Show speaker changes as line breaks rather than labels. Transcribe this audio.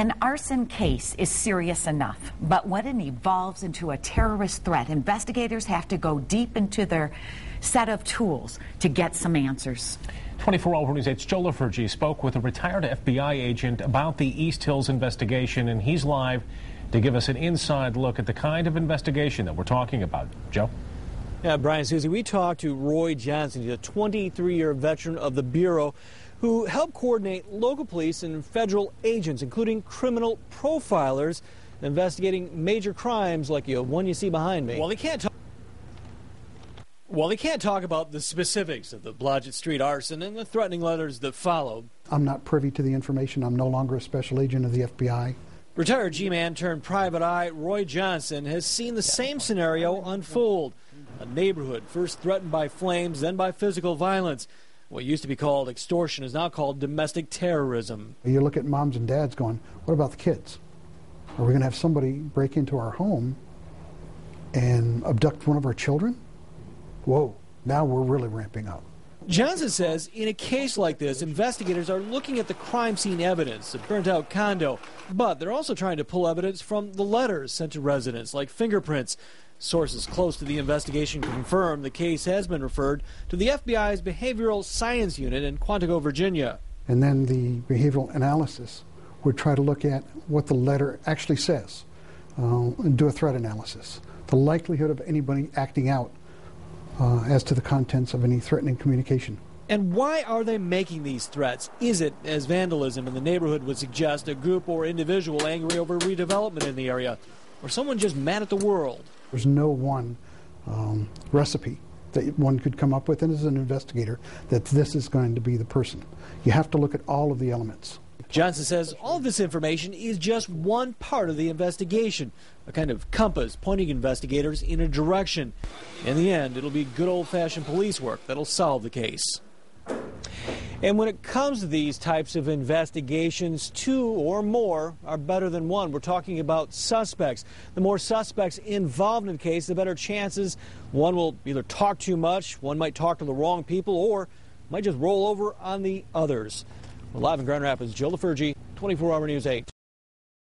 An arson case is serious enough, but when it evolves into a terrorist threat, investigators have to go deep into their set of tools to get some answers.
24-hour News 8's Joe LaFergie spoke with a retired FBI agent about the East Hills investigation, and he's live to give us an inside look at the kind of investigation that we're talking about. Joe?
Yeah, Brian, Susie, we talked to Roy Johnson. He's a 23-year veteran of the Bureau who helped coordinate local police and federal agents, including criminal profilers, investigating major crimes like the one you see behind me.
Well, he can't talk about the specifics of the Blodgett Street arson and the threatening letters that followed.
I'm not privy to the information. I'm no longer a special agent of the FBI.
Retired G-man turned private eye Roy Johnson has seen the same scenario unfold. A neighborhood first threatened by flames, then by physical violence. What used to be called extortion is now called domestic terrorism.
You look at moms and dads going, what about the kids? Are we going to have somebody break into our home and abduct one of our children? Whoa, now we're really ramping up.
Johnson says in a case like this, investigators are looking at the crime scene evidence, the burnt-out condo, but they're also trying to pull evidence from the letters sent to residents, like fingerprints. Sources close to the investigation confirm the case has been referred to the FBI's Behavioral Science Unit in Quantico, Virginia.
And then the behavioral analysis would try to look at what the letter actually says and do a threat analysis. The likelihood of anybody acting out as to the contents of any threatening communication.
And why are they making these threats? Is it, as vandalism in the neighborhood would suggest, a group or individual angry over redevelopment in the area, or someone just mad at the world?
There's no one recipe that one could come up with, and as an investigator, that this is going to be the person. You have to look at all of the elements.
Johnson says all of this information is just one part of the investigation, a kind of compass pointing investigators in a direction. In the end, it'll be good old-fashioned police work that'll solve the case. And when it comes to these types of investigations, two or more are better than one. We're talking about suspects. The more suspects involved in the case, the better chances one will either talk too much, one might talk to the wrong people, or might just roll over on the others. We're live in Grand Rapids. Joe LaFergie, 24-hour News 8.